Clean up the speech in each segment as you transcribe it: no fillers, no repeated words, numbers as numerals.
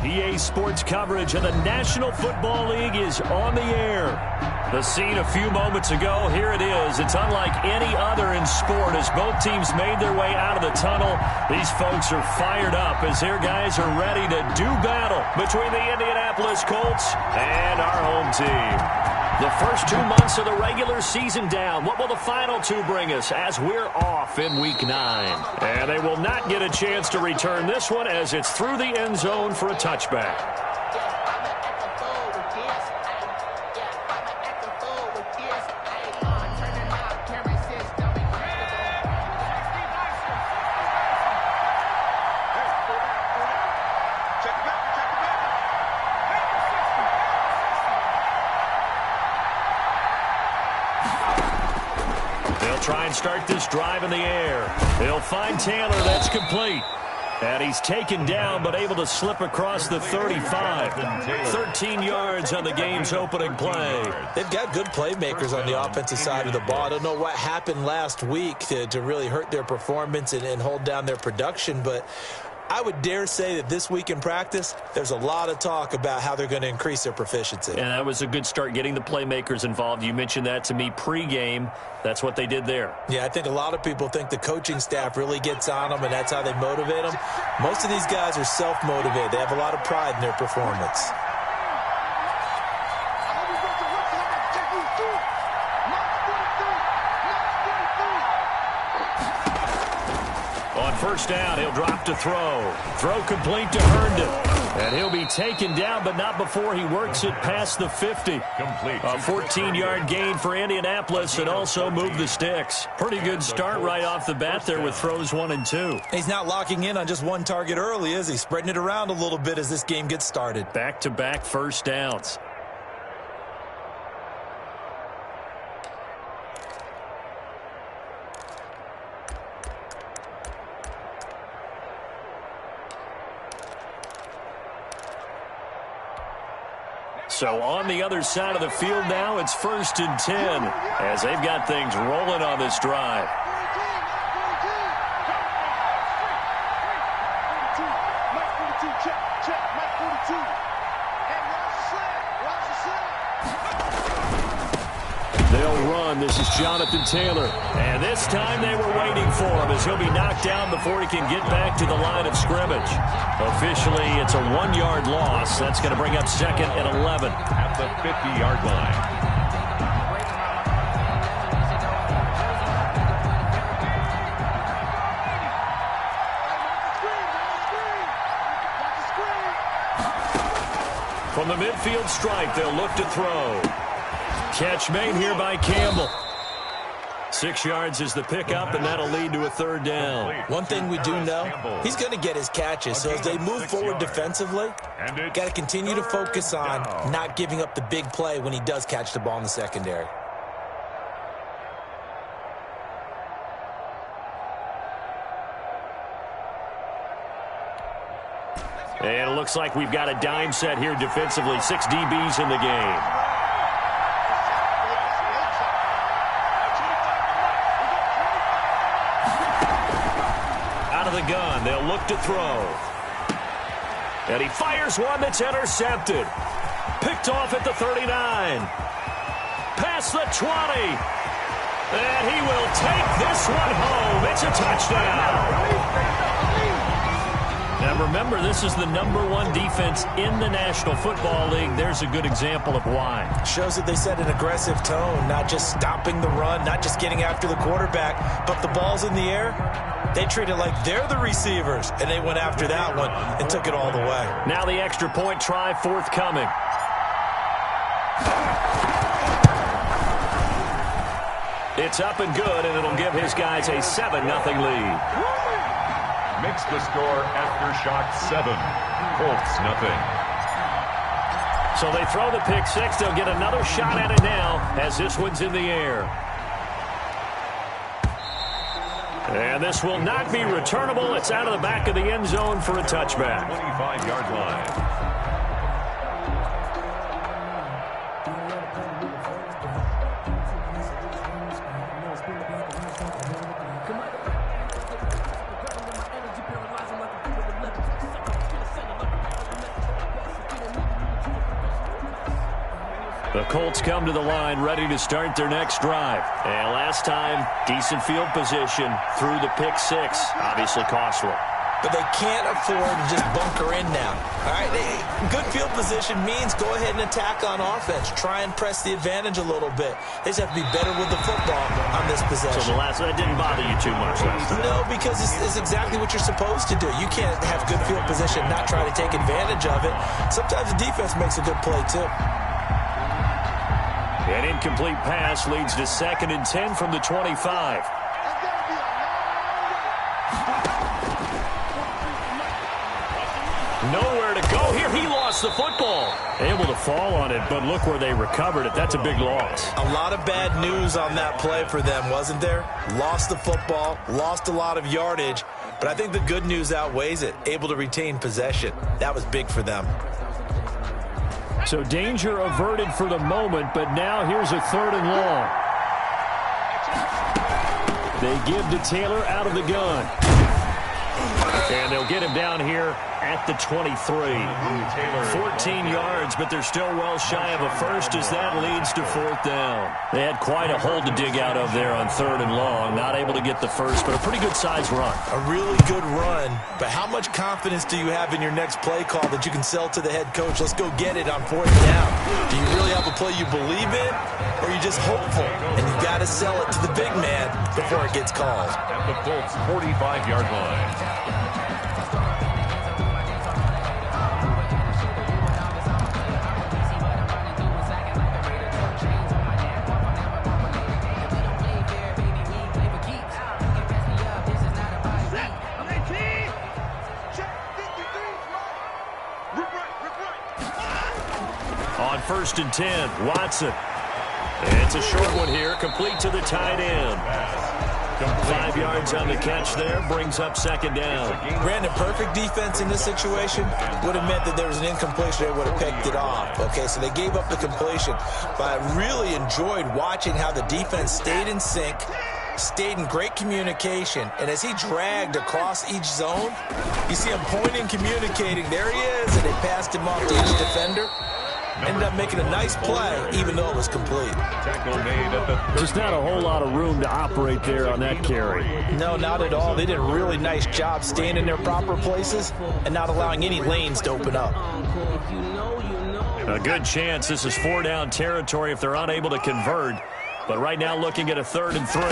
EA Sports coverage of the National Football League is on the air. The scene a few moments ago, here it is. It's unlike any other in sport as both teams made their way out of the tunnel. These folks are fired up as their guys are ready to do battle between the Indianapolis Colts and our home team. The first 2 months of the regular season down. What will the final two bring us as we're off in Week 9? And they will not get a chance to return this one as it's through the end zone for a touchback. Try and start this drive in the air. He'll find Taylor. That's complete. And he's taken down but able to slip across the 35. 13 yards on the game's opening play. They've got good playmakers on the offensive side of the ball. I don't know what happened last week to really hurt their performance and hold down their production, but I would dare say that this week in practice, there's a lot of talk about how they're going to increase their proficiency. And that was a good start getting the playmakers involved. You mentioned that to me pregame. That's what they did there. Yeah, I think a lot of people think the coaching staff really gets on them, and that's how they motivate them. Most of these guys are self-motivated. They have a lot of pride in their performance. First down, he'll drop to throw. Throw complete to Herndon. And he'll be taken down, but not before he works it past the 50. Complete. A 14-yard gain for Indianapolis and also move the sticks. Pretty good start right off the bat there with throws 1 and 2. He's not locking in on just one target early, is he? Spreading it around a little bit as this game gets started. Back-to-back first downs. So on the other side of the field now, it's 1st and 10 as they've got things rolling on this drive. They'll run. This is Jonathan Taylor. And this time they were waiting for him as he'll be knocked down before he can get back to the line of scrimmage. Officially, it's a 1-yard loss. That's going to bring up 2nd and 11. At the 50-yard line. From the midfield stripe, they'll look to throw. Catch made here by Campbell. 6 yards is the pickup, and that'll lead to a 3rd down. One thing we do know, he's going to get his catches. So as they move forward defensively, got to continue to focus on not giving up the big play when he does catch the ball in the secondary. And it looks like we've got a dime set here defensively. 6 DBs in the game. Out of the gun, they'll look to throw. And he fires one that's intercepted. Picked off at the 39. Past the 20. And he will take this one home. It's a touchdown. Now remember, this is the #1 defense in the National Football League. There's a good example of why. Shows that they set an aggressive tone, not just stopping the run, not just getting after the quarterback, but the ball's in the air. They treat it like they're the receivers, and they went after that one and took it all the way. Now the extra point try forthcoming. It's up and good, and it'll give his guys a 7-0 lead. Makes the score aftershock 7. Colts nothing. So they throw the pick six. They'll get another shot at it now as this one's in the air. And this will not be returnable. It's out of the back of the end zone for a touchback. 25-yard line. The Colts come to the line ready to start their next drive. And last time, decent field position through the pick six. Obviously costly. But they can't afford to just bunker in now. All right, good field position means go ahead and attack on offense. Try and press the advantage a little bit. They just have to be better with the football on this possession. So that didn't bother you too much last time? No, because it's exactly what you're supposed to do. You can't have good field position and not try to take advantage of it. Sometimes the defense makes a good play, too. An incomplete pass leads to 2nd and 10 from the 25. Nowhere to go here. He lost the football. Able to fall on it, but look where they recovered it. That's a big loss. A lot of bad news on that play for them, wasn't there? Lost the football, lost a lot of yardage, but I think the good news outweighs it. Able to retain possession. That was big for them. So danger averted for the moment, but now here's a 3rd and long. They give to Taylor out of the gun. And they'll get him down here at the 23. 14 yards, but they're still well shy of a first as that leads to 4th down. They had quite a hole to dig out of there on 3rd and long. Not able to get the first, but a pretty good-sized run. A really good run, but how much confidence do you have in your next play call that you can sell to the head coach? Let's go get it on 4th down. Do you really have a play you believe in, or are you just hopeful? And you got to sell it to the big man before it gets called. At the Colts' 45-yard line. On 1st and 10, Watson. And it's a short one here, complete to the tight end. 5 yards on the catch there, brings up 2nd down. Granted, perfect defense in this situation would have meant that there was an incompletion. They would have picked it off. Okay, so they gave up the completion. But I really enjoyed watching how the defense stayed in sync, stayed in great communication, and as he dragged across each zone, you see him pointing, communicating. There he is, and they passed him off to each defender. Ended up making a nice play, even though it was complete. Just not a whole lot of room to operate there on that carry. No, not at all. They did a really nice job staying in their proper places and not allowing any lanes to open up. A good chance this is 4-down territory if they're unable to convert. But right now looking at a 3rd and 3.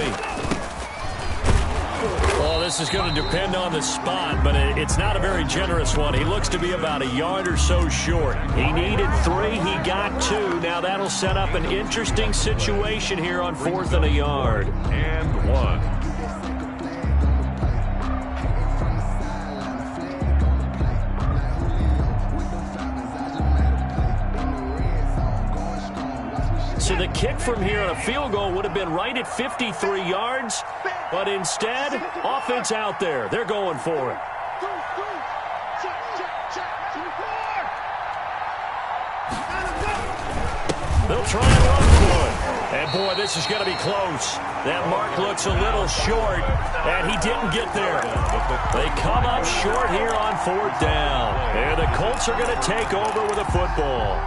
Well, this is going to depend on the spot, but it's not a very generous one. He looks to be about a yard or so short. He needed 3. He got 2. Now that'll set up an interesting situation here on 4th and a yard. And 1. So the kick from here on a field goal would have been right at 53 yards, but instead, offense out there. They're going for it. They'll try and run for it. And, boy, this is going to be close. That mark looks a little short, and he didn't get there. They come up short here on 4th down. And the Colts are going to take over with a football.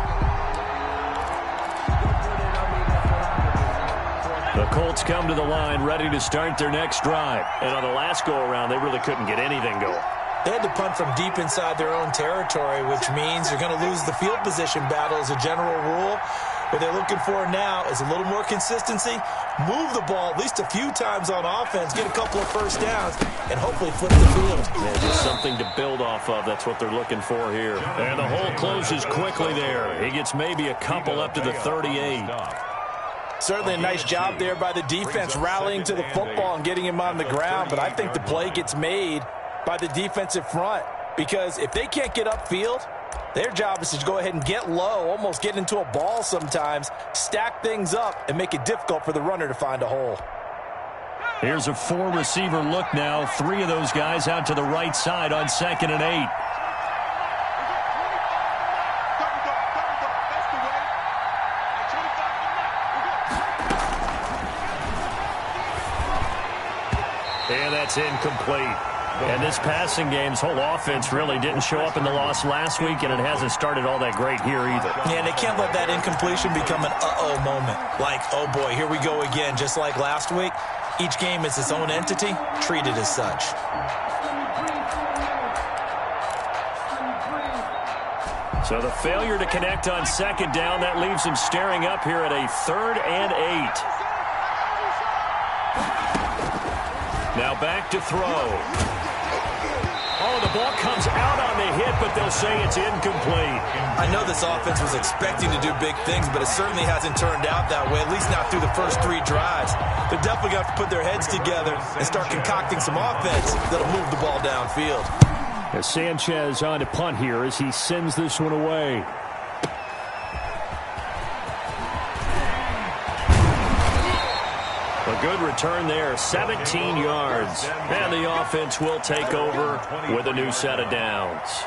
The Colts come to the line ready to start their next drive. And on the last go-around, they really couldn't get anything going. They had to punt from deep inside their own territory, which means you're going to lose the field position battle as a general rule. What they're looking for now is a little more consistency, move the ball at least a few times on offense, get a couple of first downs, and hopefully flip the field. Yeah, just something to build off of. That's what they're looking for here. And the hole closes quickly there. He gets maybe a couple up to the 38. Certainly a nice job there by the defense rallying to the football and getting him on the ground, but I think the play gets made by the defensive front because if they can't get upfield, their job is to go ahead and get low, almost get into a ball sometimes, stack things up, and make it difficult for the runner to find a hole. Here's a 4-receiver look now. 3 of those guys out to the right side on 2nd and 8. And that's incomplete. And this passing game's whole offense really didn't show up in the loss last week, and it hasn't started all that great here either. Yeah, and they can't let that incompletion become an uh-oh moment. Like, oh boy, here we go again, just like last week. Each game is its own entity, treated as such. So the failure to connect on second down, that leaves him staring up here at a 3rd and 8. Now back to throw. Oh, the ball comes out on the hit, but they'll say it's incomplete. I know this offense was expecting to do big things, but it certainly hasn't turned out that way, at least not through the first 3 drives. They're definitely going to have to put their heads together and start concocting some offense that'll move the ball downfield. As Sanchez on to punt here as he sends this one away. A good return there, 17 yards. And the offense will take over with a new set of downs.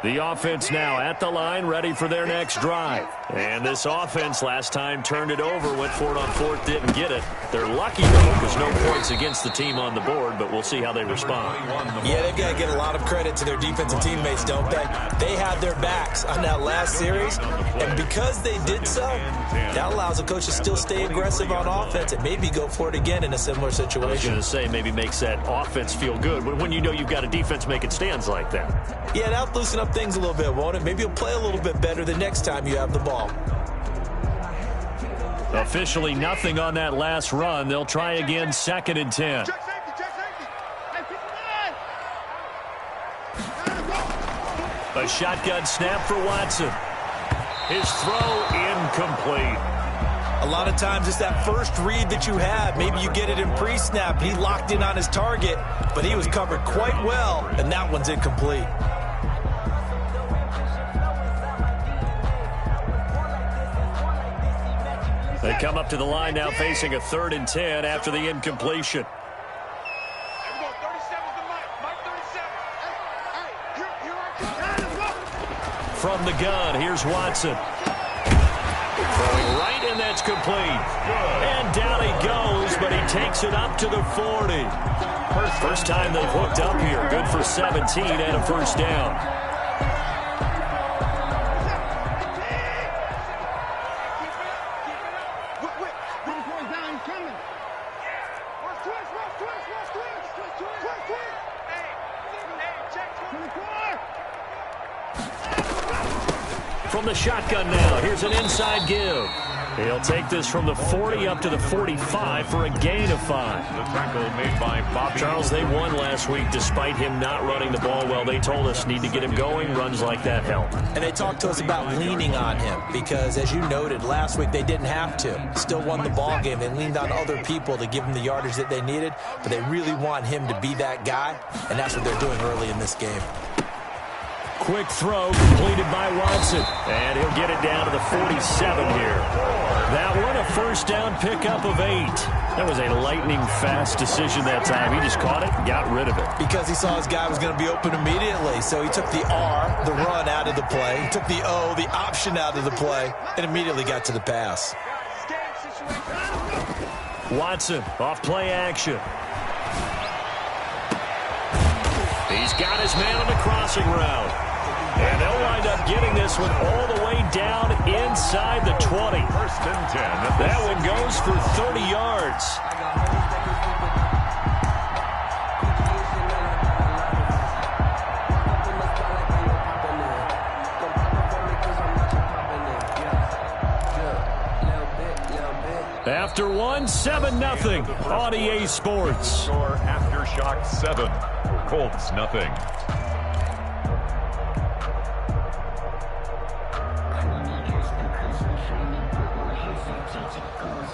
The offense now at the line, ready for their next drive. And this offense last time turned it over, went for it on 4th, didn't get it. They're lucky, though, because no points against the team on the board, but we'll see how they respond. Yeah, they've got to give a lot of credit to their defensive teammates, don't they? They had their backs on that last series, and because they did so, that allows the coach to still stay aggressive on offense and maybe go for it again in a similar situation. I was going to say, maybe makes that offense feel good when you know you've got a defense making stands like that. Yeah, that'll loosen up things a little bit, won't it? Maybe you'll play a little bit better the next time you have the ball. Officially nothing on that last run. They'll try again, 2nd and 10. A shotgun snap for Watson. His throw incomplete. A lot of times it's that first read that you have. Maybe you get it in pre-snap. He locked in on his target, but he was covered quite well, and that one's incomplete. They come up to the line now facing a 3rd and 10 after the incompletion. From the gun, here's Watson. Throwing right, and that's complete. And down he goes, but he takes it up to the 40. First time they've hooked up here. Good for 17 and a first down. From the shotgun now, here's an inside give. He'll take this from the 40 up to the 45 for a gain of 5. The tackle made by Bobby. Charles, they won last week despite him not running the ball well. They told us need to get him going. Runs like that help. And they talked to us about leaning on him because, as you noted, last week they didn't have to. Still won the ball game. They leaned on other people to give them the yardage that they needed, but they really want him to be that guy, and that's what they're doing early in this game. Quick throw completed by Watson. And he'll get it down to the 47 here. That one, a first down pickup of 8. That was a lightning-fast decision that time. He just caught it and got rid of it. Because he saw his guy was going to be open immediately. So he took the R, the run, out of the play. He took the O, the option, out of the play, and immediately got to the pass. Watson off play action. He's got his man on the crossing route. And they'll wind up getting this one all the way down inside the 20. 1st and 10. That one goes for 30 yards. After one, 7-0 on EA Sports. Score Aftershock 7. Colts nothing.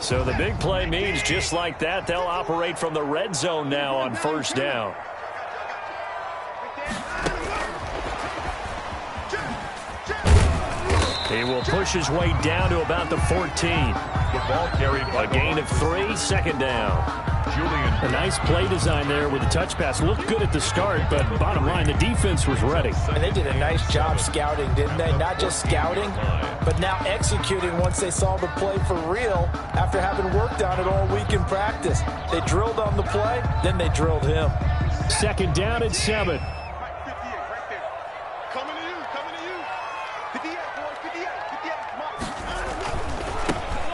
So the big play means just like that, they'll operate from the red zone now on first down. He will push his way down to about the 14. The ball carried by a gain of 3, 2nd down. Julian. A nice play design there with the touch pass. Looked good at the start, but bottom line, the defense was ready. And they did a nice job scouting, didn't they? Not just scouting, but now executing once they saw the play for real after having worked on it all week in practice. They drilled on the play, then they drilled him. 2nd down and 7.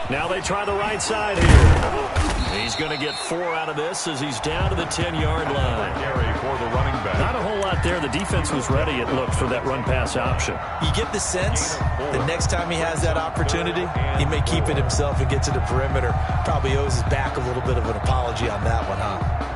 Now they try the right side here. He's going to get 4 out of this as he's down to the 10-yard line. Carry for the running back. Not a whole lot there. The defense was ready, it looked, for that run-pass option. You get the sense the next time he has that opportunity, he may keep it himself and get to the perimeter. Probably owes his back a little bit of an apology on that one, huh?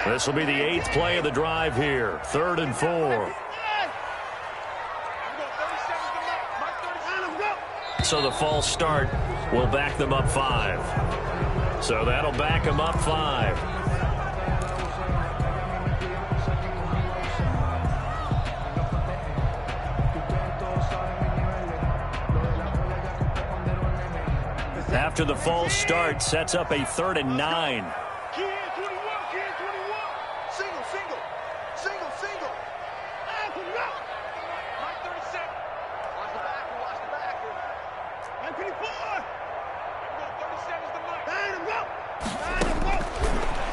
This will be the 8th play of the drive here. 3rd and 4. So the false start will back them up 5. So that'll back them up 5. After the false start, sets up a 3rd and 9.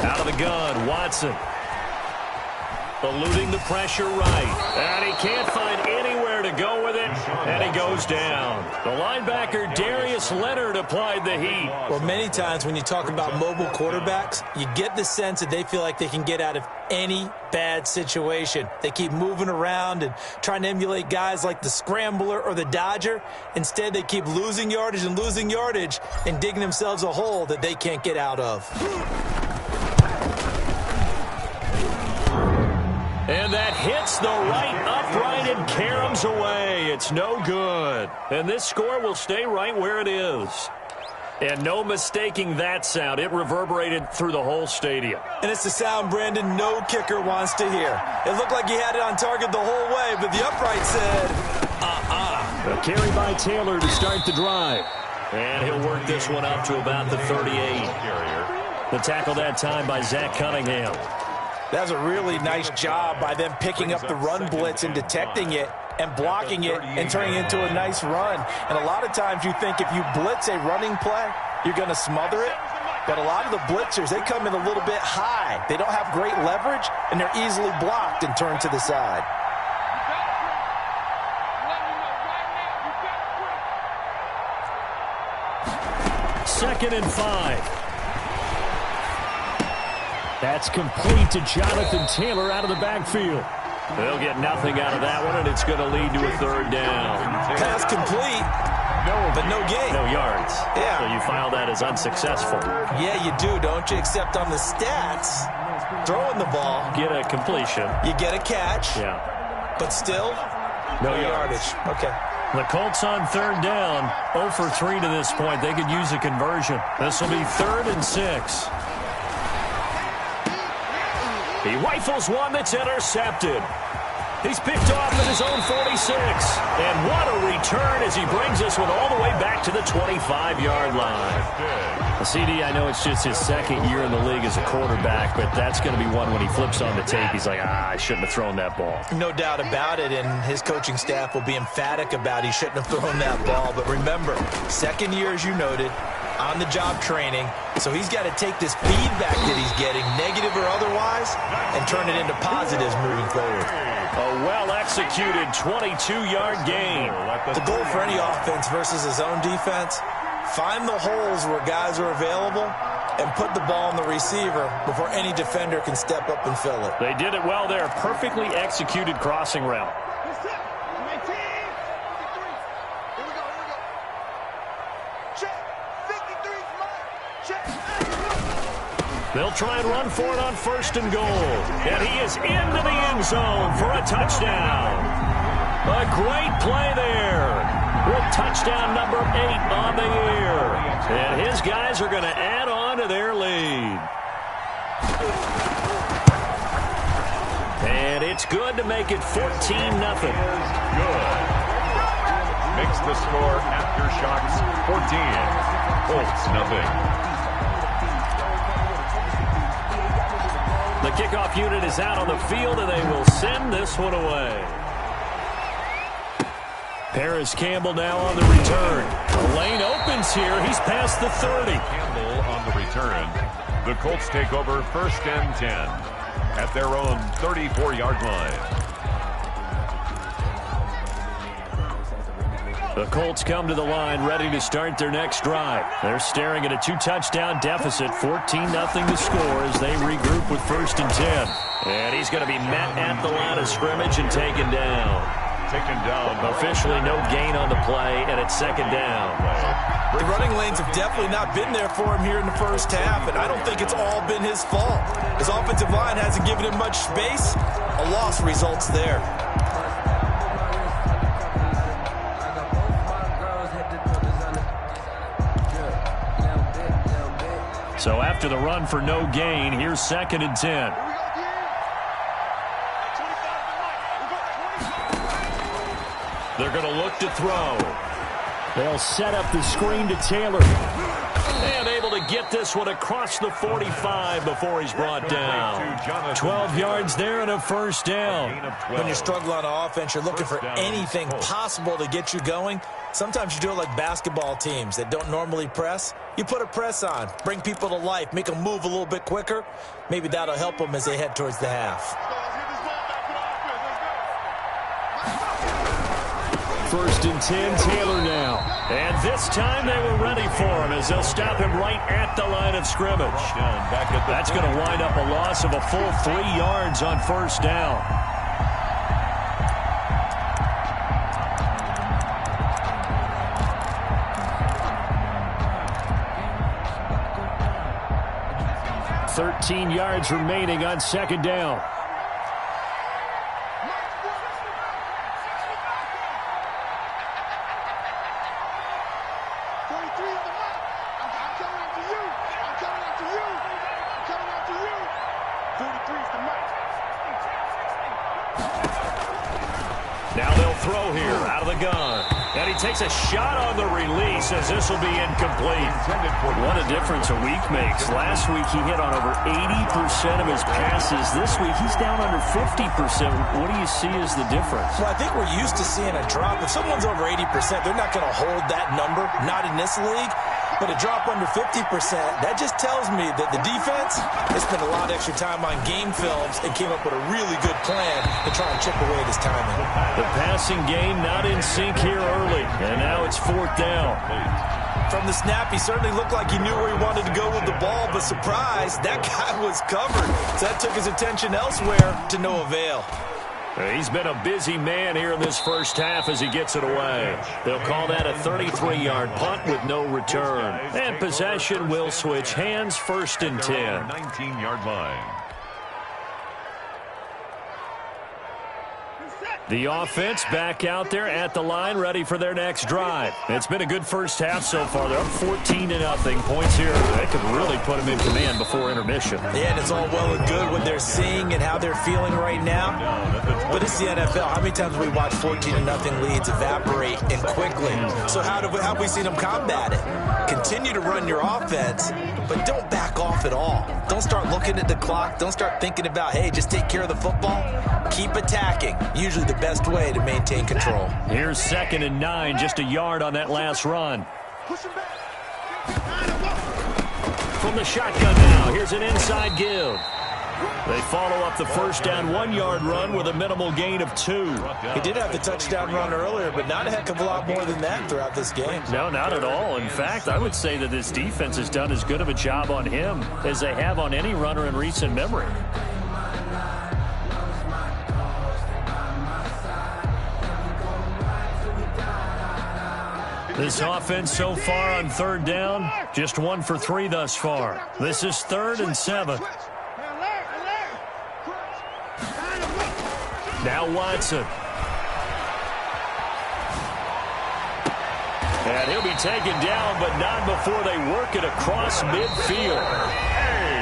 Out of the gun, Watson. Eluding the pressure right. And he can't find anywhere to go with it. And he goes down. The linebacker, Darius Leonard, applied the heat. Well, many times when you talk about mobile quarterbacks, you get the sense that they feel like they can get out of any bad situation. They keep moving around and trying to emulate guys like the scrambler or the dodger. Instead, they keep losing yardage and digging themselves a hole that they can't get out of. And that hits the right upright and caroms away. It's no good. And this score will stay right where it is. And no mistaking that sound. It reverberated through the whole stadium. And it's the sound, Brandon, no kicker wants to hear. It looked like he had it on target the whole way, but the upright said, A carry by Taylor to start the drive. And he'll work this one up to about the 38. The tackle that time by Zach Cunningham. That was a really nice job by them picking up the run blitz and detecting it and blocking it and turning it into a nice run. And a lot of times you think if you blitz a running play, you're going to smother it. But a lot of the blitzers, they come in a little bit high. They don't have great leverage, and they're easily blocked and turned to the side. Second and 5. That's complete to Jonathan Taylor out of the backfield. They'll get nothing out of that one, and it's going to lead to a 3rd down. Pass complete, but no gain. No yards. Yeah. So you file that as unsuccessful. Yeah, you do, don't you? Except on the stats, throwing the ball. Get a completion. You get a catch. Yeah. But still, no yardage. Okay. The Colts on 3rd down, 0 for 3 to this point. They could use a conversion. This will be 3rd and 6. He rifles one that's intercepted. He's picked off at his own 46. And what a return as he brings this one all the way back to the 25-yard line. CD, I know it's just his 2nd year in the league as a quarterback, but that's going to be one when he flips on the tape. He's like, I shouldn't have thrown that ball. No doubt about it, and his coaching staff will be emphatic about he shouldn't have thrown that ball. But remember, 2nd year, as you noted, on-the-job training, so he's got to take this feedback that he's getting, negative or otherwise, and turn it into positives moving forward. A well-executed 22-yard gain. The goal for any offense versus his own defense, find the holes where guys are available and put the ball in the receiver before any defender can step up and fill it. They did it well there. Perfectly executed crossing route. They'll try and run for it on 1st and goal. And he is into the end zone for a touchdown. A great play there. With touchdown number 8 on the year. And his guys are going to add on to their lead. And it's good to make it 14-0. Good. Makes the score after shots 14. Colts nothing. The kickoff unit is out on the field, and they will send this one away. Paris Campbell now on the return. The lane opens here. He's past the 30. Campbell on the return. The Colts take over 1st and 10 at their own 34-yard line. The Colts come to the line ready to start their next drive. They're staring at a 2-touchdown deficit, 14-0 to score as they regroup with 1st and 10. And he's going to be met at the line of scrimmage and taken down. Taken down. Officially no gain on the play, and it's 2nd down. The running lanes have definitely not been there for him here in the first half, and I don't think it's all been his fault. His offensive line hasn't given him much space. A loss results there. So after the run for no gain, here's 2nd and 10. They're going to look to throw. They'll set up the screen to Taylor. And able to get this one across the 45 before he's brought down. 12 yards there and a 1st down. When you're struggling on offense, you're looking for anything possible to get you going. Sometimes you do it like basketball teams that don't normally press. You put a press on, bring people to life, make them move a little bit quicker. Maybe that'll help them as they head towards the half. 1st and 10, Taylor now. And this time they were ready for him as they'll stop him right at the line of scrimmage. That's going to wind up a loss of a full 3 yards on 1st down. $13 yards remaining on 2nd down. Now they'll throw here out of the gun. And he takes a shot on the release as this will be incomplete. What a difference a week makes. Last week he hit on over 80% of his passes. This week he's down under 50%. What do you see as the difference? Well, I think we're used to seeing a drop. If someone's over 80%, they're not going to hold that number, not in this league. But a drop under 50%, that just tells me that the defense has spent a lot of extra time on game films and came up with a really good plan to try and chip away at his timing. The passing game not in sync here early, and now it's 4th down. From the snap, he certainly looked like he knew where he wanted to go with the ball, but surprise, that guy was covered. So that took his attention elsewhere to no avail. He's been a busy man here in this first half as he gets it away. They'll call that a 33-yard punt with no return. And possession will switch hands, 1st and 10. 19-yard line. The offense back out there at the line, ready for their next drive. It's been a good first half so far. They're up 14-0. Points here that could really put them in command before intermission. Yeah, and it's all well and good what they're seeing and how they're feeling right now. But it's the NFL. How many times have we watched 14-0 leads evaporate and quickly? So how have we seen them combat it? Continue to run your offense, but don't back off at all. Don't start looking at the clock. Don't start thinking about, hey, just take care of the football. Keep attacking. Usually the best way to maintain control. Here's 2nd and 9, just a yard on that last run. From the shotgun now, here's an inside give. They follow up the 1st down 1-yard run with a minimal gain of 2. He did have the touchdown run earlier, but not a heck of a lot more than that throughout this game. No, not at all. In fact, I would say that this defense has done as good of a job on him as they have on any runner in recent memory. This offense so far on 3rd down, just 1 for 3 thus far. This is 3rd and 7. Now Watson. And he'll be taken down, but not before they work it across midfield.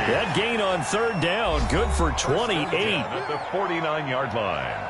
That gain on third down, good for 28. At the 49-yard line.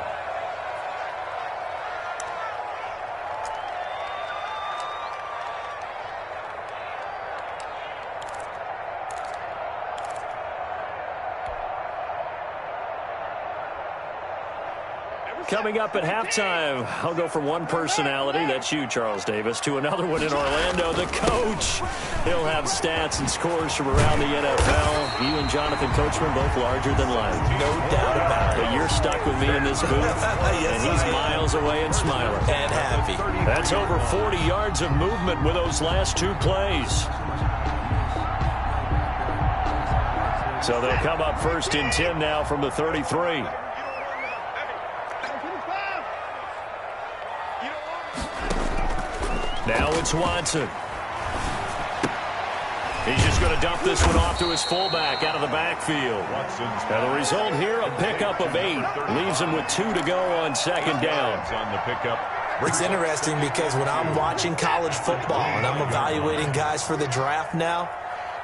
Coming up at halftime, I'll go from one personality, that's you, Charles Davis, to another one in Orlando, the coach. He'll have stats and scores from around the NFL. You and Jonathan Coachman, both larger than life. No doubt about it. But you're stuck with me in this booth, yes, and he's miles away and smiling. And happy. That's over 40 yards of movement with those last two plays. So they'll come up first and 10 now from the 33. Now it's Watson. He's just going to dump this one off to his fullback out of the backfield. Now the result here, a pickup of 8. Leaves him with 2 to go on second down. On the pickup. It's interesting because when I'm watching college football and I'm evaluating guys for the draft now,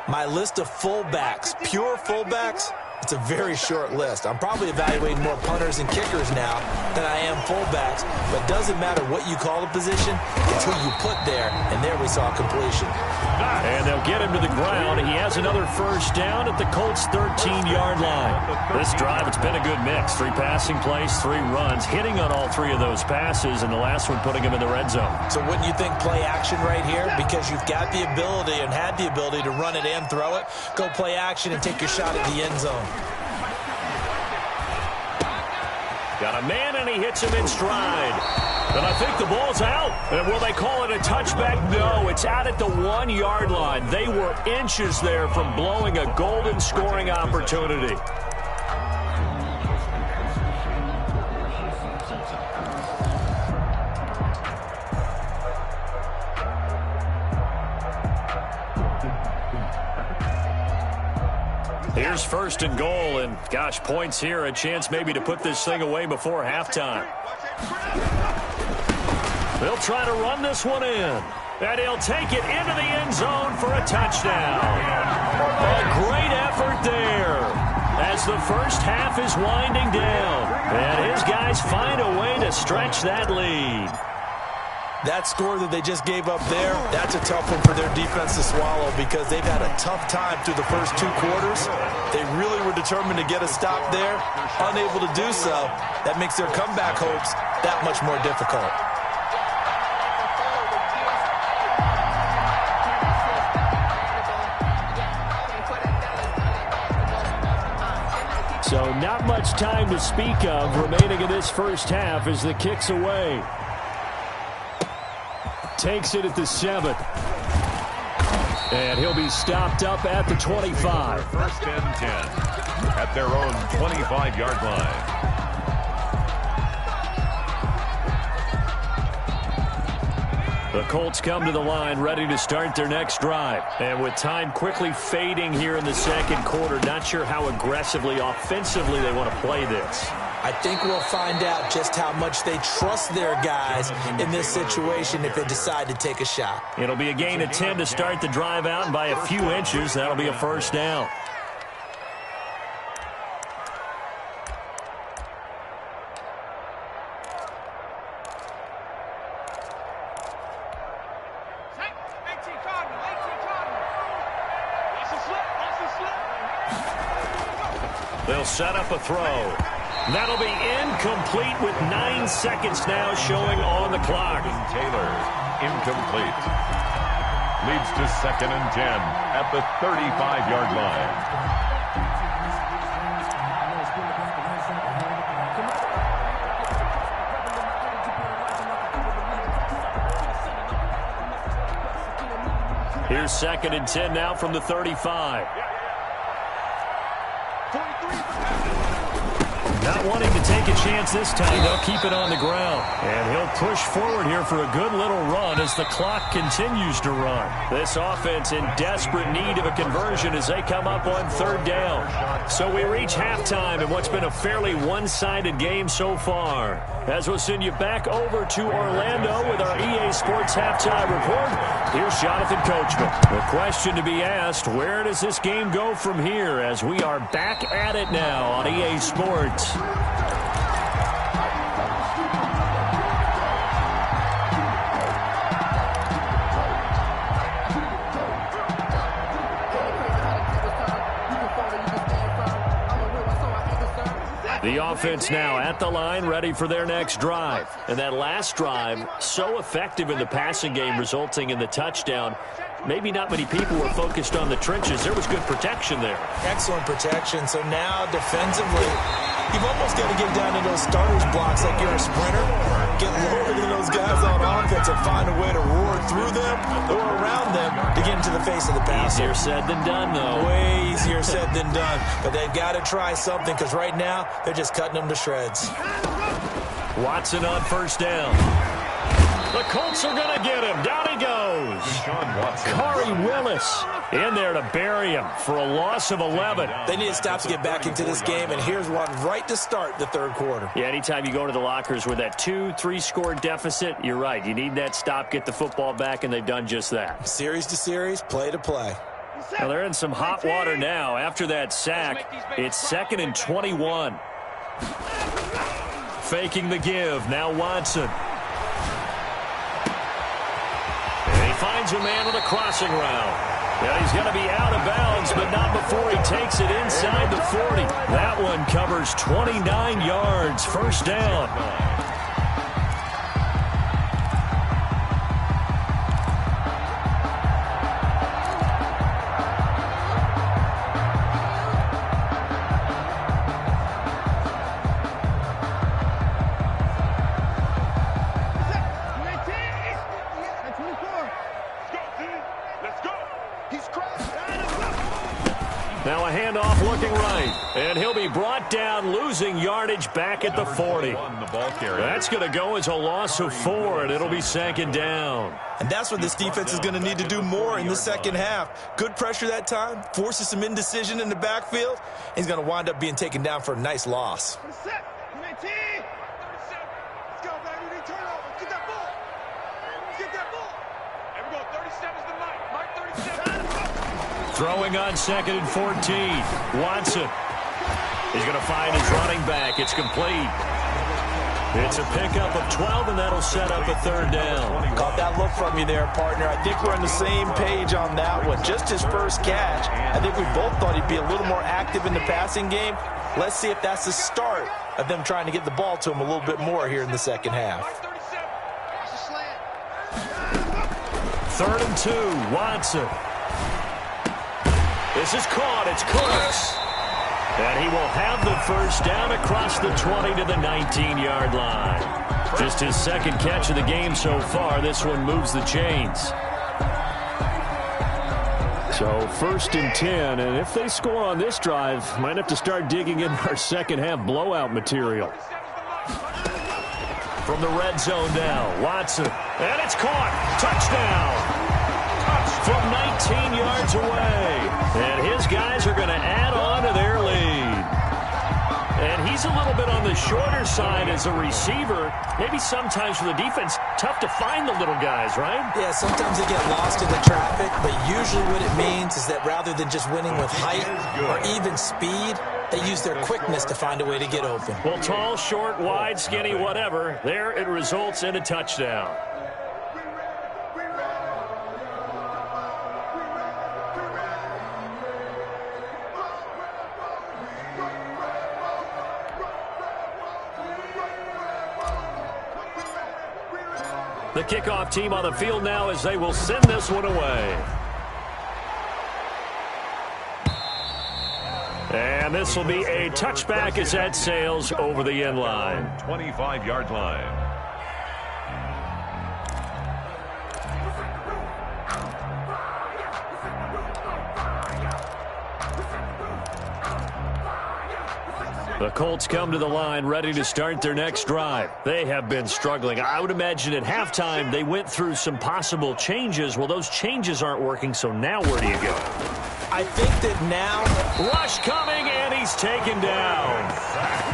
my list of fullbacks, pure fullbacks, it's a very short list. I'm probably evaluating more punters and kickers now than I am fullbacks, but it doesn't matter what you call a position, it's who you put there, and there we saw completion. And they'll get him to the ground. He has another first down at the Colts' 13-yard line. This drive, it's been a good mix. 3 passing plays, 3 runs, hitting on all 3 of those passes, and the last one putting him in the red zone. So wouldn't you think play action right here? Because you've got the ability and had the ability to run it and throw it. Go play action and take your shot at the end zone. Got a man, and he hits him in stride. And I think the ball's out. And will they call it a touchback? No, it's out at the 1-yard line. They were inches there from blowing a golden scoring opportunity. Here's first and goal, and gosh, points here, a chance maybe to put this thing away before halftime. They'll try to run this one in, and he'll take it into the end zone for a touchdown. A great effort there as the first half is winding down, and his guys find a way to stretch that lead. That score that they just gave up there, that's a tough one for their defense to swallow because they've had a tough time through the first 2 quarters. They really were determined to get a stop there, unable to do so. That makes their comeback hopes that much more difficult. So not much time to speak of remaining in this first half as the kick's away. Takes it at the 7. And he'll be stopped up at the 25. First and 10 at their own 25-yard line. The Colts come to the line ready to start their next drive. And with time quickly fading here in the second quarter, not sure how aggressively, offensively they want to play this. I think we'll find out just how much they trust their guys in this situation if they decide to take a shot. It'll be a gain of 10 to start the drive out, and by a few inches, that'll be a first down. They'll set up a throw. That'll be incomplete with 9 seconds now showing on the clock. Taylor, incomplete. Leads to second and 10 at the 35-yard line. Here's second and 10 now from the 35. Not Not wanting to take a chance this time, they'll keep it on the ground. And he'll push forward here for a good little run as the clock continues to run. This offense in desperate need of a conversion as they come up on third down. So we reach halftime in what's been a fairly one-sided game so far. As we'll send you back over to Orlando with our EA Sports Halftime Report, here's Jonathan Coachman. The question to be asked, where does this game go from here as we are back at it now on EA Sports? The offense now at the line, ready for their next drive. And that last drive, so effective in the passing game, resulting in the touchdown. Maybe not many people were focused on the trenches. There was good protection there. Excellent protection. So now defensively, you've almost got to get down to those starters blocks like you're a sprinter. Get lower than those guys on offense and find a way to roar through them or around them to get into the face of the passer. Easier said than done, though. Way easier said than done. But they've got to try something because right now they're just cutting them to shreds. Watson on first down. The Colts are going to get him. Down he goes. Corey Willis in there to bury him for a loss of 11. They need to stop to get back into this game, and here's one right to start the third quarter. Yeah, anytime you go to the lockers with that 2-3 score deficit, you're right. You need that stop, get the football back, and they've done just that. Series to series, play to play. Well, they're in some hot water now. After that sack, it's 2nd and 21. Faking the give. Now Watson. Finds a man on the crossing route. And he's going to be out of bounds, but not before he takes it inside the 40. That one covers 29 yards. First down. Now a handoff looking right. And he'll be brought down, losing yardage back at the 40. That's going to go as a loss of 4, and it'll be 2nd down. And that's what this defense is going to need to do more in the second half. Good pressure that time, forces some indecision in the backfield. He's going to wind up being taken down for a nice loss. Throwing on 2nd and 14. Watson. He's going to find his running back. It's complete. It's a pickup of 12, and that'll set up a 3rd down. Caught that look from you there, partner. I think we're on the same page on that one. Just his first catch. I think we both thought he'd be a little more active in the passing game. Let's see if that's the start of them trying to get the ball to him a little bit more here in the second half. 3rd and 2. Watson. This is caught. It's Cooks. And he will have the first down across the 20 to the 19-yard line. Just his 2nd catch of the game so far. This one moves the chains. So 1st and 10. And if they score on this drive, might have to start digging in our second half blowout material. From the red zone now, Watson. And it's caught. Touchdown. From 19 yards away. And his guys are going to add on to their lead. And he's a little bit on the shorter side as a receiver. Maybe sometimes for the defense, tough to find the little guys, right? Yeah, sometimes they get lost in the traffic, but usually what it means is that rather than just winning with height or even speed, they use their quickness to find a way to get open. Well, tall, short, wide, skinny, whatever, there it results in a touchdown. The kickoff team on the field now as they will send this one away. And this will be a touchback as that sails over the end line. 25-yard line. The Colts come to the line ready to start their next drive. They have been struggling. I would imagine at halftime they went through some possible changes. Well, those changes aren't working, so now where do you go? I think that now... Rush coming, and he's taken down.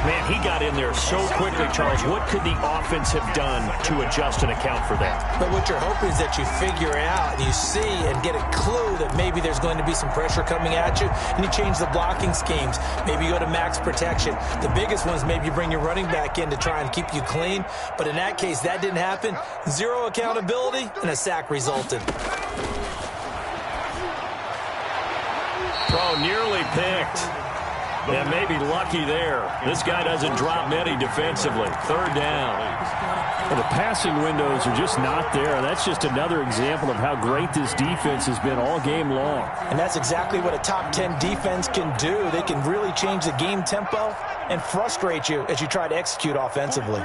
Man, he got in there so quickly, Charles. What could the offense have done to adjust and account for that? But what you're hoping is that you figure it out and you see and get a clue that maybe there's going to be some pressure coming at you, and you change the blocking schemes. Maybe you go to max protection. The biggest one is maybe you bring your running back in to try and keep you clean. But in that case, that didn't happen. Zero accountability, and a sack resulted. Throw nearly picked. Yeah, maybe lucky there. This guy doesn't drop many defensively. Third down. Well, the passing windows are just not there. That's just another example of how great this defense has been all game long. And that's exactly what a top 10 defense can do. They can really change the game tempo and frustrate you as you try to execute offensively.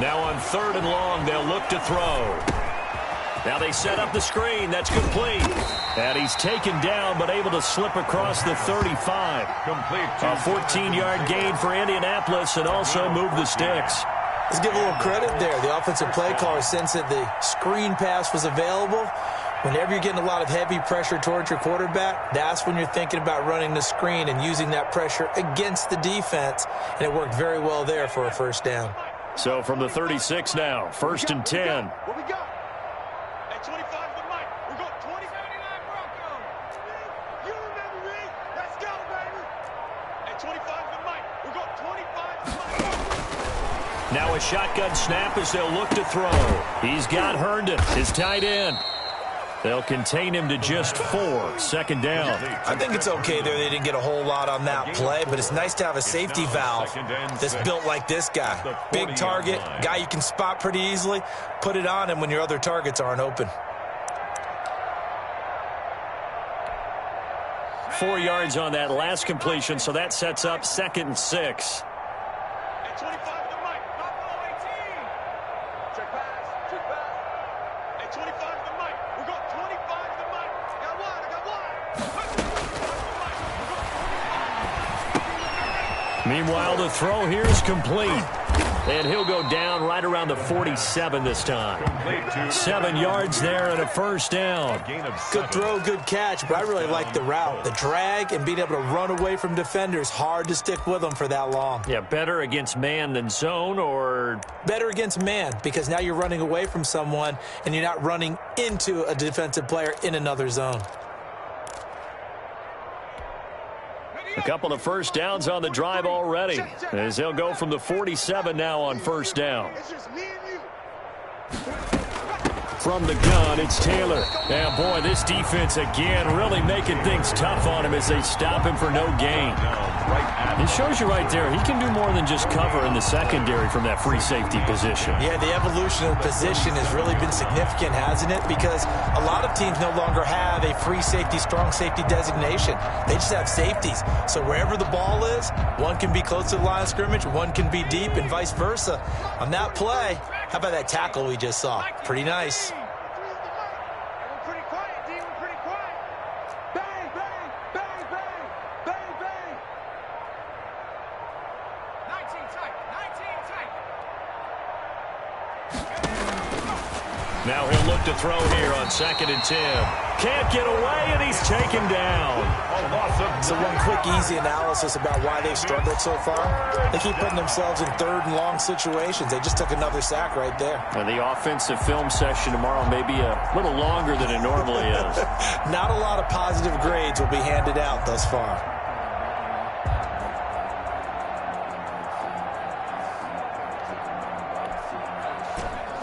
Now on 3rd and long, they'll look to throw. Now they set up the screen. That's complete. And he's taken down, but able to slip across the 35. A 14-yard gain for Indianapolis, and also move the sticks. Let's give a little credit there. The offensive play caller sensed that the screen pass was available. Whenever you're getting a lot of heavy pressure towards your quarterback, that's when you're thinking about running the screen and using that pressure against the defense. And it worked very well there for a first down. So from the 36 now, 1st and 10. What we got? At 25 the mic. We got 20. 79 Broncos. You remember me? Let's go, baby. At 25 the mic. We got 25 the mic. Now a shotgun snap as they'll look to throw. He's got Herndon, his tight end. They'll contain him to just 4. 2nd down. I think it's okay there. They didn't get a whole lot on that play, but it's nice to have a safety valve that's built like this guy. Big target, guy you can spot pretty easily. Put it on him when your other targets aren't open. 4 yards on that last completion, so that sets up 2nd and 6. At 25 the mic. Buffalo 18. Check pass. Check pass. At 25 the mic. We got 25 the mic. I got one. I got one. Meanwhile, the throw here is complete. And he'll go down right around the 47 this time. 7 yards there and a first down. Good throw, good catch, but I really like the route. The drag and being able to run away from defenders, hard to stick with them for that long. Yeah, better against man than zone, or? Better against man, because now you're running away from someone and you're not running into a defensive player in another zone. A couple of first downs on the drive already, as they'll go from the 47 now on first down. It's just me and you. From the gun, it's Taylor. And boy, this defense again really making things tough on him as they stop him for no gain. It shows you right there, he can do more than just cover in the secondary from that free safety position. Yeah, the evolution of position has really been significant, hasn't it? Because a lot of teams no longer have a free safety, strong safety designation. They just have safeties. So wherever the ball is, one can be close to the line of scrimmage, one can be deep, and vice versa. On that play, how about that tackle we just saw? Pretty nice. Pretty quiet, D. We're pretty quiet. Bang, bang, bang, bang, bang, bang. 19 tight, 19 tight. Now he'll look to throw here on 2nd and 10. Can't get away, and he's taken down. So one quick, easy analysis about why they've struggled so far. They keep putting themselves in 3rd and long situations. They just took another sack right there. And the offensive film session tomorrow may be a little longer than it normally is. Not a lot of positive grades will be handed out thus far.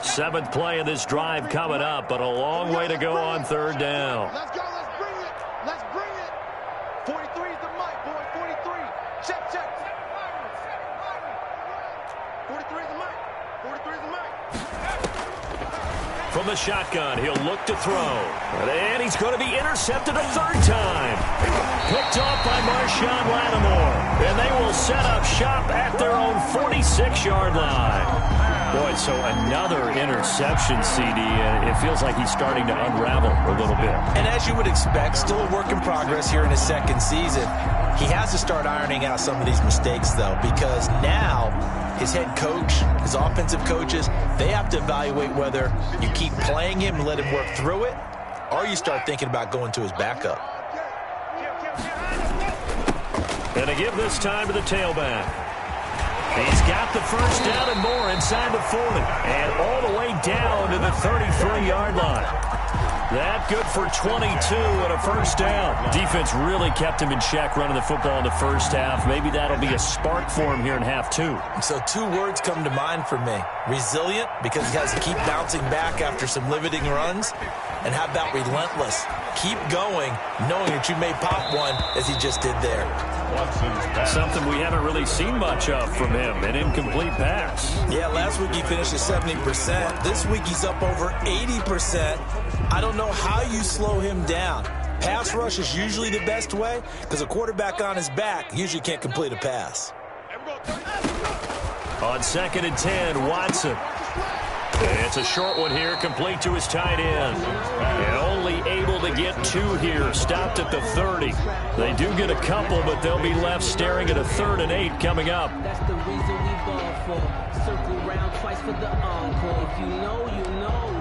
Seventh play of this drive coming up, but a long way to go on 3rd down. Let's go, let's bring it. Let's bring it. 43 is the mic, boy. 43. Check, check. 43 is the mic. 43 is the mic. From the shotgun, he'll look to throw. And he's going to be intercepted a 3rd time. Picked off by Marshawn Lattimore. And they will set up shop at their own 46-yard line. Boy, so another interception, CD. It feels like he's starting to unravel a little bit. And as you would expect, still a work in progress here in his 2nd season. He has to start ironing out some of these mistakes, though, because now his head coach, his offensive coaches, they have to evaluate whether you keep playing him and let him work through it, or you start thinking about going to his backup. And to give this time to the tailback. He's got the first down and more inside the 40. And all the way down to the 33-yard line. That good for 22 and a first down. Defense really kept him in check running the football in the first half. Maybe that'll be a spark for him here in half two. So two words come to mind for me. Resilient, because he has to keep bouncing back after some limiting runs. And how about relentless? Keep going, knowing that you may pop one as he just did there. Something we haven't really seen much of from him, an incomplete pass. Yeah, last week he finished at 70%. This week he's up over 80%. I don't know how you slow him down. Pass rush is usually the best way because a quarterback on his back usually can't complete a pass. On 2nd and 10, Watson. It's a short one here, complete to his tight end. And only able to get 2 here, stopped at the 30. They do get a couple, but they'll be left staring at a 3rd and 8 coming up. That's the reason we ball for. Circle round twice for the encore. If you know, you know.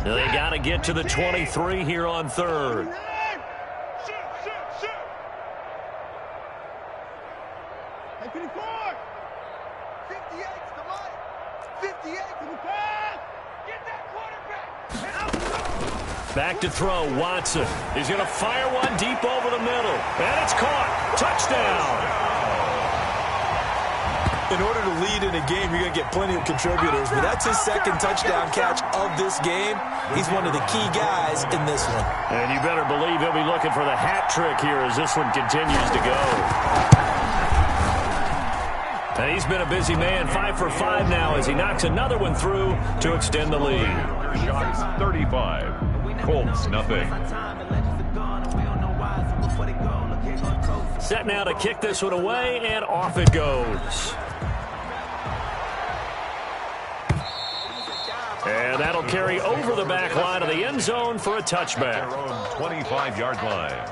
They got to get to the 23 here on 3rd. Back to throw, Watson. He's going to fire one deep over the middle. And it's caught. Touchdown. In order to lead in a game, you're going to get plenty of contributors. But that's his 2nd touchdown catch of this game. He's one of the key guys in this one. And you better believe he'll be looking for the hat trick here as this one continues to go. And he's been a busy man, 5 for 5 now as he knocks another one through to extend the lead. Shots 35. Colts, nothing. Set now to kick this one away, and off it goes. And that'll carry over the back line of the end zone for a touchback. Their own 25-yard line.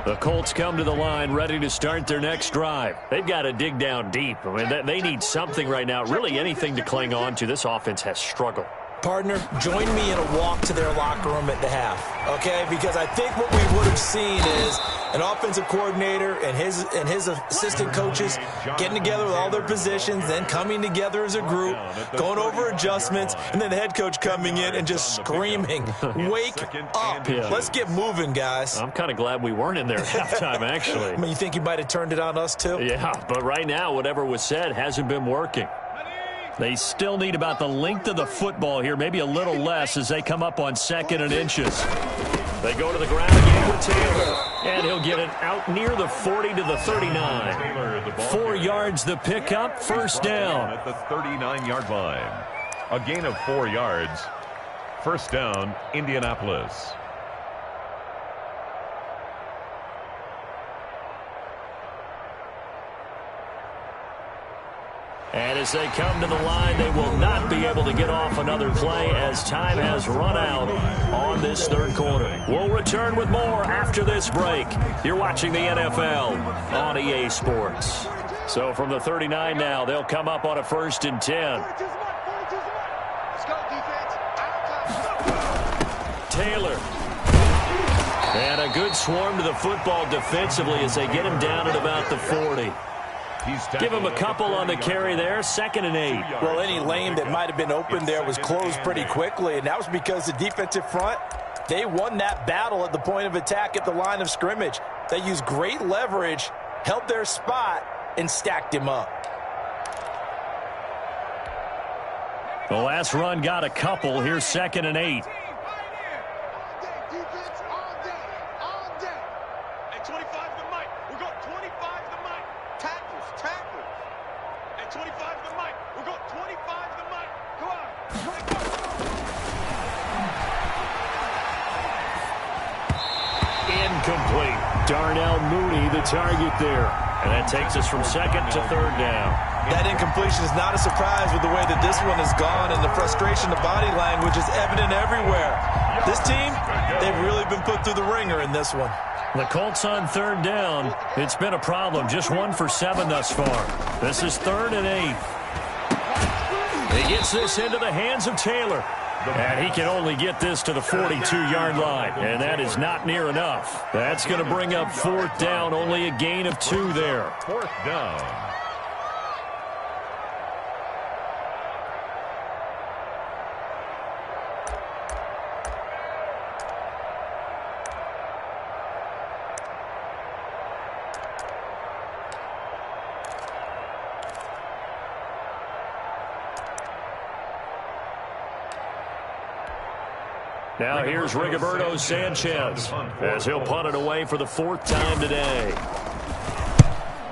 The Colts come to the line ready to start their next drive. They've got to dig down deep. I mean, they need something right now, really anything to cling on to. This offense has struggled. Partner, join me in a walk to their locker room at the half, okay? Because I think what we would have seen is an offensive coordinator and his assistant coaches getting together with all their positions, then coming together as a group, going over adjustments, and then the head coach coming in and just screaming, "Wake up. Yeah. Let's get moving, guys." I'm kind of glad we weren't in there at halftime, actually. I mean, you think you might have turned it on us, too? Yeah, but right now, whatever was said hasn't been working. They still need about the length of the football here, maybe a little less as they come up on 2nd and inches. They go to the ground again with Taylor, and he'll get it out near the 40 to the 39. 4 yards the pickup, first down. At the 39-yard line. A gain of 4 yards. First down, Indianapolis. And as they come to the line, they will not be able to get off another play as time has run out on this 3rd quarter. We'll return with more after this break. You're watching the NFL on EA Sports. So from the 39 now, they'll come up on a 1st and 10. Taylor. And a good swarm to the football defensively as they get him down at about the 40. Give him a couple on the carry there, 2nd and 8. Well, any lane that might have been open there was closed pretty quickly, and that was because the defensive front, they won that battle at the point of attack at the line of scrimmage. They used great leverage, held their spot, and stacked him up. The last run got a couple. Here's 2nd and 8. Incomplete. Darnell Mooney, the target there. And that takes us from second to third down. That incompletion is not a surprise with the way that this one has gone, and the frustration of body language is evident everywhere. This team, they've really been put through the ringer in this one. The Colts on third down. It's been a problem. Just 1 for 7 thus far. This is 3rd and 8. He gets this into the hands of Taylor. And he can only get this to the 42-yard line. And that is not near enough. That's going to bring up 4th down. Only a gain of 2 there. 4th down. Now here's Rigoberto Sanchez as he'll punt it away for the 4th time today.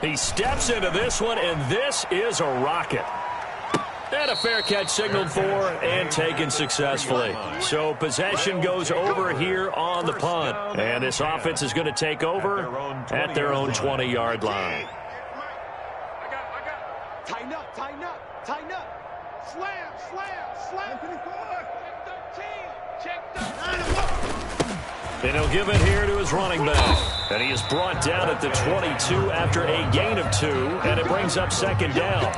He steps into this one, and this is a rocket. And a fair catch signaled for and taken successfully. So possession goes over here on the punt. And this offense is going to take over at their own 20-yard line. I got. Tighten up, tighten up, tighten up. Slam, slam, slam. Check 13. Check 13. And he'll give it here to his running back. And he is brought down at the 22 after a gain of 2. And it brings up 2nd down.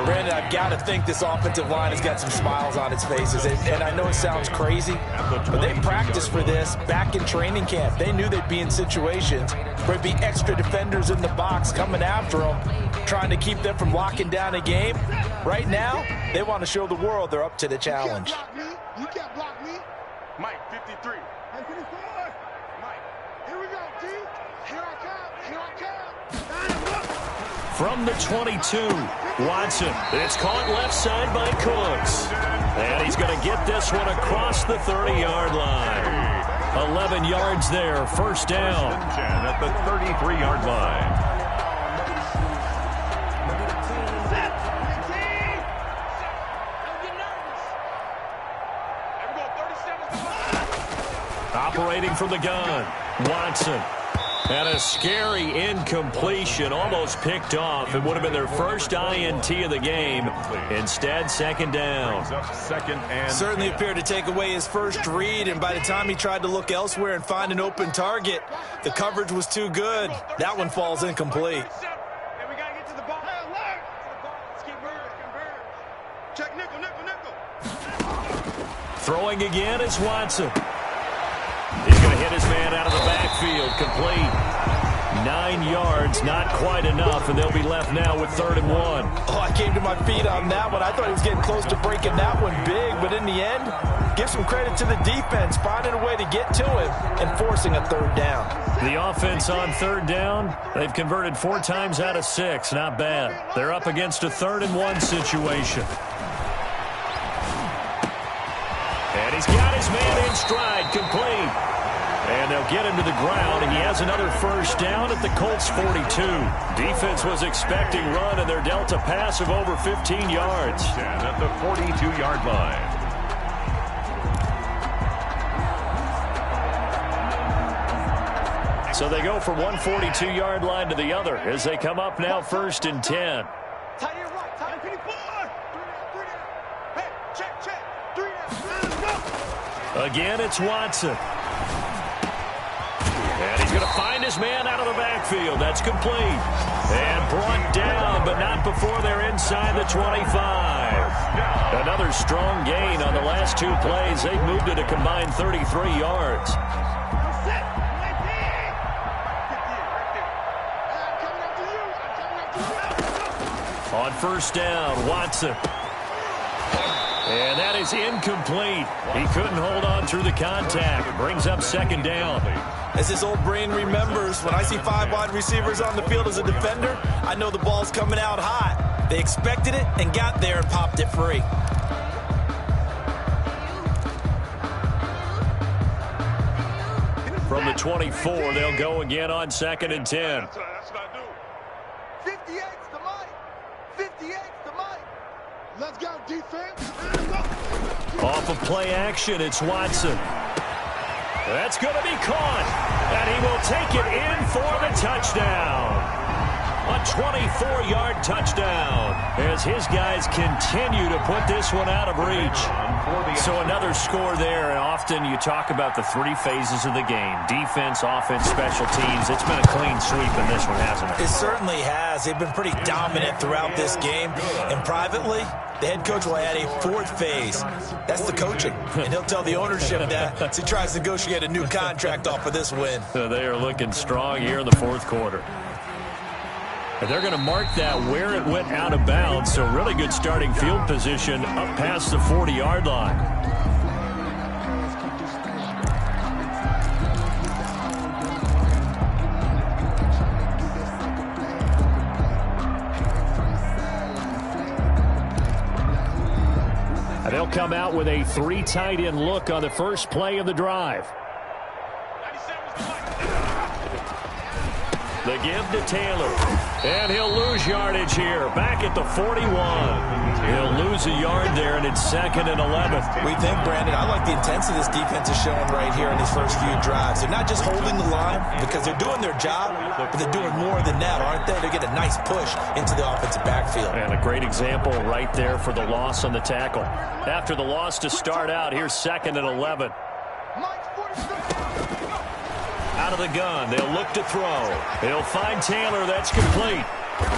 Brandon, I've got to think this offensive line has got some smiles on its faces. And I know it sounds crazy, but they practiced for this back in training camp. They knew they'd be in situations where there'd be extra defenders in the box coming after them, trying to keep them from locking down a game. Right now, they want to show the world they're up to the challenge. You can't block me. Mike, 53. Mike, 54. Mike, here we go, D. Here I come. Here I come. From the 22, Watson. It's caught left side by Cooks. And he's going to get this one across the 30-yard line. 11 yards there, 1st down. At the 33-yard line. Operating from the gun, Watson. And a scary incompletion, almost picked off. It would have been their first INT of the game. Instead, 2nd down. Certainly appeared to take away his first read, and by the time he tried to look elsewhere and find an open target, the coverage was too good. That one falls incomplete. And we got to get to the ball. Let's keep moving. Check nickel, nickel, nickel. Throwing again is Watson. He's going to hit his man out of the backfield. Complete. 9 yards, not quite enough, and they'll be left now with 3rd and 1. Oh, I came to my feet on that one. I thought he was getting close to breaking that one big, but in the end, give some credit to the defense, finding a way to get to him and forcing a 3rd down. The offense on 3rd down, they've converted 4 times out of 6. Not bad. They're up against a 3rd and 1 situation. And he's got his man in stride, complete. And they'll get him to the ground, and he has another 1st down at the Colts 42. Defense was expecting run, and they're dealt a pass of over 15 yards. At the 42-yard line. So they go from one 42-yard line to the other as they come up now 1st and 10. Tight end right, tight end 54. 3 down. Hey, check. 3 down. Again, it's Watson. And he's going to find his man out of the backfield. That's complete. And brought down, but not before they're inside the 25. Another strong gain on the last 2 plays. They've moved it a combined 33 yards. On 1st down, Watson. And that is incomplete. He couldn't hold on through the contact. Brings up 2nd down. As his old brain remembers, when I see 5 wide receivers on the field as a defender, I know the ball's coming out hot. They expected it and got there and popped it free. From the 24, they'll go again on 2nd and 10. That's what I do. 58's the mic. 58's the mic. Let's go, defense. Off of play action, it's Watson. That's going to be caught, and he will take it in for the touchdown. A 24-yard touchdown as his guys continue to put this one out of reach. So another score there, and often you talk about the three phases of the game: defense, offense, special teams. It's been a clean sweep in this one, hasn't it? It certainly has. They've been pretty dominant throughout this game. And privately, the head coach will add a fourth phase. That's the coaching. And he'll tell the ownership that as he tries to negotiate a new contract off of this win. So they are looking strong here in the fourth quarter. And they're going to mark that where it went out of bounds. So really good starting field position up past the 40-yard line. And they'll come out with a three tight end look on the first play of the drive. The give to Taylor. And he'll lose yardage here. Back at the 41. He'll lose a yard there, and it's 2nd and 11. We think, Brandon, I like the intensity this defense is showing right here in these first few drives. They're not just holding the line because they're doing their job, but they're doing more than that, aren't they? They get a nice push into the offensive backfield. And a great example right there for the loss on the tackle. After the loss to start out, here's 2nd and 11. Out of the gun, they'll look to throw. They'll find Taylor. That's complete.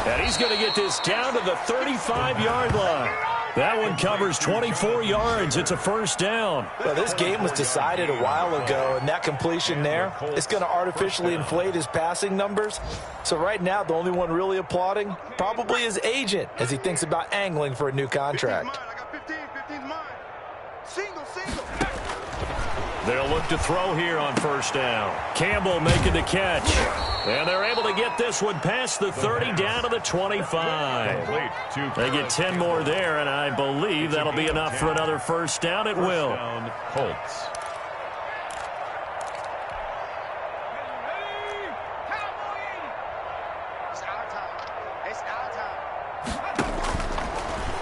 And he's going to get this down to the 35-yard line. That one covers 24 yards. It's a first down. Well, this game was decided a while ago, and that completion there, it's going to artificially inflate his passing numbers. So right now, the only one really applauding probably his agent as he thinks about angling for a new contract. They'll look to throw here on first down. Campbell making the catch. And they're able to get this one past the 30 down to the 25. They get 10 more there, and I believe that'll be enough for another first down. It will. Colts.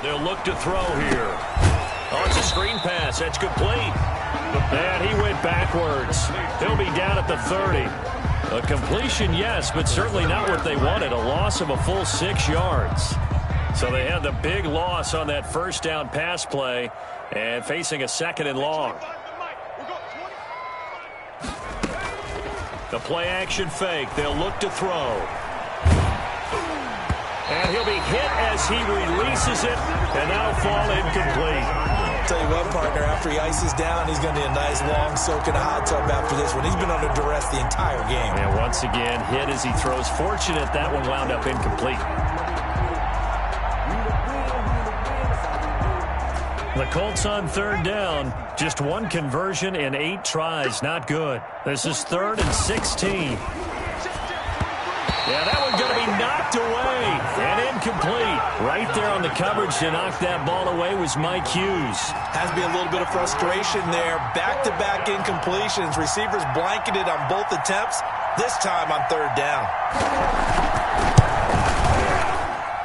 They'll look to throw here. Oh, it's a screen pass. That's complete. And he went backwards. He'll be down at the 30. A completion, yes, but certainly not what they wanted. A loss of a full 6 yards. So they had the big loss on that first down pass play and facing a 2nd and long. The play action fake. They'll look to throw. And he'll be hit as he releases it, and that'll fall incomplete. Tell you what, partner, after he ices down, he's going to need a nice long soak in a hot tub after this one. He's been under duress the entire game. And once again, hit as he throws. Fortunate that one wound up incomplete. The Colts on third down. Just one conversion in 8 tries. Not good. This is 3rd and 16. Yeah, that one's going to be knocked away and incomplete. Right there on the coverage to knock that ball away was Mike Hughes. Has to be a little bit of frustration there. Back-to-back incompletions. Receivers blanketed on both attempts, this time on 3rd down.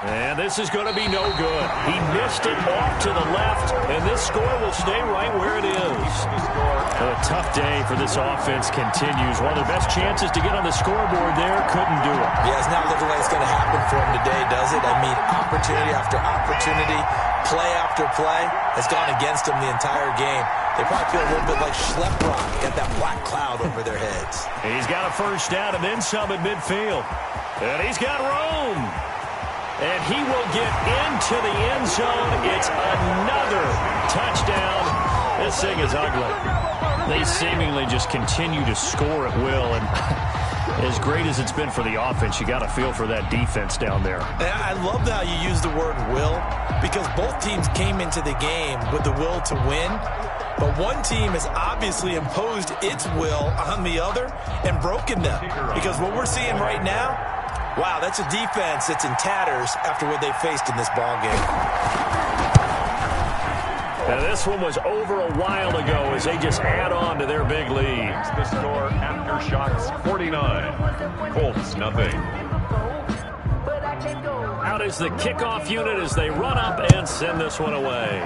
And this is going to be no good. He missed it off to the left, and this score will stay right where it is. A tough day for this offense continues. One of their best chances to get on the scoreboard there, couldn't do it. Yeah, it's not looking like it's going to happen for him today, does it? I mean, opportunity after opportunity, play after play has gone against him the entire game. They probably feel a little bit like Schleprock, got that black cloud over their heads. He's got a first down and then some at midfield. And he's got room. And he will get into the end zone. It's another touchdown. This thing is ugly. They seemingly just continue to score at will. And as great as it's been for the offense, you got to feel for that defense down there. And I love how you use the word will, because both teams came into the game with the will to win. But one team has obviously imposed its will on the other and broken them. Because what we're seeing right now, wow, that's a defense that's in tatters after what they faced in this ballgame. Now, this one was over a while ago as they just add on to their big lead. The score after shots 49. Colts nothing. Out is the kickoff unit as they run up and send this one away.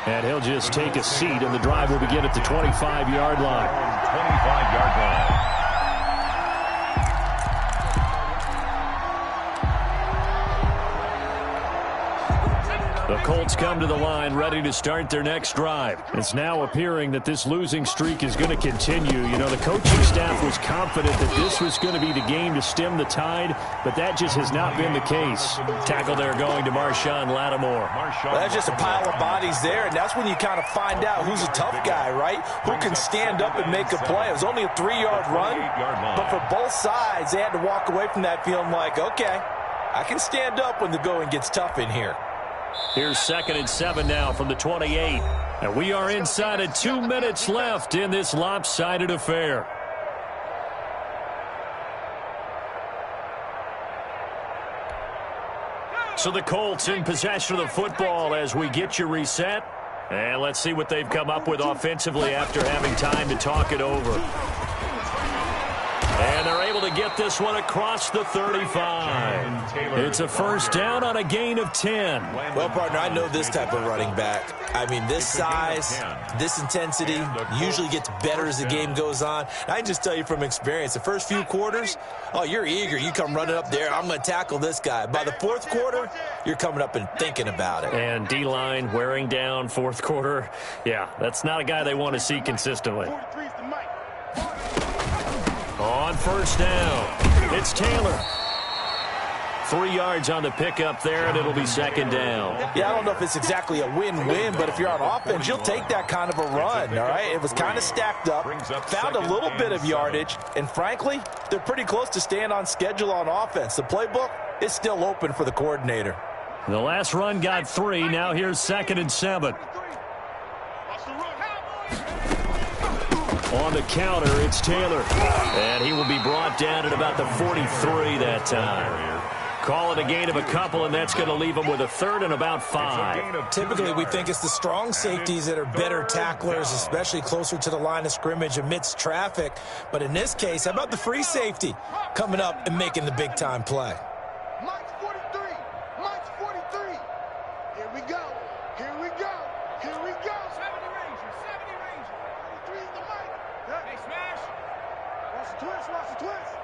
And he'll just take a seat, and the drive will begin at the 25-yard line. 25-yard line. The Colts come to the line ready to start their next drive. It's now appearing that this losing streak is going to continue. You know, the coaching staff was confident that this was going to be the game to stem the tide, but that just has not been the case. Tackle there going to Marshawn Lattimore. Well, that's just a pile of bodies there, and that's when you kind of find out who's a tough guy, right? Who can stand up and make a play. It was only a 3-yard run, but for both sides, they had to walk away from that feeling like, okay, I can stand up when the going gets tough in here. Here's 2nd and 7 now from the 28. And we are inside of 2 minutes left in this lopsided affair. So the Colts in possession of the football as we get you reset. And let's see what they've come up with offensively after having time to talk it over. And they're able to get this one across the 35. It's a first down on a gain of 10. Well, partner, I know this type of running back. I mean, this size, this intensity usually gets better as the game goes on. And I can just tell you from experience, the first few quarters, oh, you're eager. You come running up there, I'm going to tackle this guy. By the fourth quarter, you're coming up and thinking about it. And D-line wearing down fourth quarter. Yeah, that's not a guy they want to see consistently. On first down, it's Taylor. 3 yards on the pickup there, and it'll be 2nd down. Yeah, I don't know if it's exactly a win-win, but if you're on offense, you'll take that kind of a run, all right? It was kind of stacked up, found a little bit of yardage, and frankly, they're pretty close to staying on schedule on offense. The playbook is still open for the coordinator. The last run got 3. Now here's 2nd and 7. On the counter, it's Taylor. And he will be brought down at about the 43 that time. Call it a gain of a couple, and that's going to leave him with a 3rd and about 5. Typically, we think it's the strong safeties that are better tacklers, especially closer to the line of scrimmage amidst traffic. But in this case, how about the free safety coming up and making the big-time play? Mike's 43. Mike's 43. Here we go. Here we go. Here we go. 70 Ranger. 70 Ranger. 43 is the Mike. Hey, smash. Watch the twist. Watch the twist.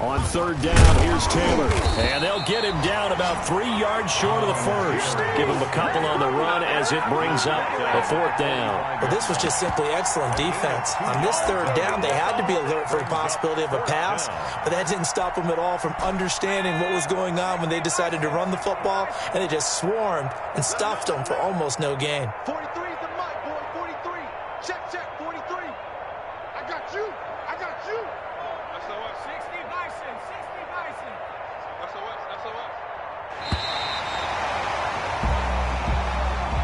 On 3rd down, here's Taylor. And they'll get him down about 3 yards short of the first. Give him a couple on the run as it brings up a 4th down. Well, this was just simply excellent defense. On this 3rd down, they had to be alert for the possibility of a pass, but that didn't stop them at all from understanding what was going on when they decided to run the football, and they just swarmed and stuffed them for almost no gain. 43 is the Mike, boy. 43. Check, check. 43. I got you. I got you. That's the what? 60 Bison. 60 Bison. That's the what? That's the what?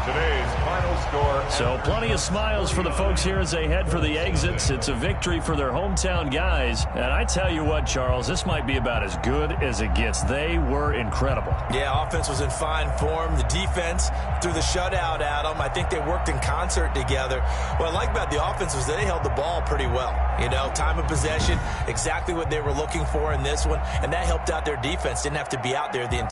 Today's final score. So plenty of smiles for the folks here as they head for the exits. It's a victory for their hometown guys. And I tell you what, Charles, this might be about as good as it gets. They were incredible. Yeah, offense was in fine form. The defense threw the shutout at them. I think they worked in concert together. What I like about the offense was that they held the ball pretty well. You know, time of possession, exactly what they were looking for in this one. And that helped out their defense. Didn't have to be out there the entire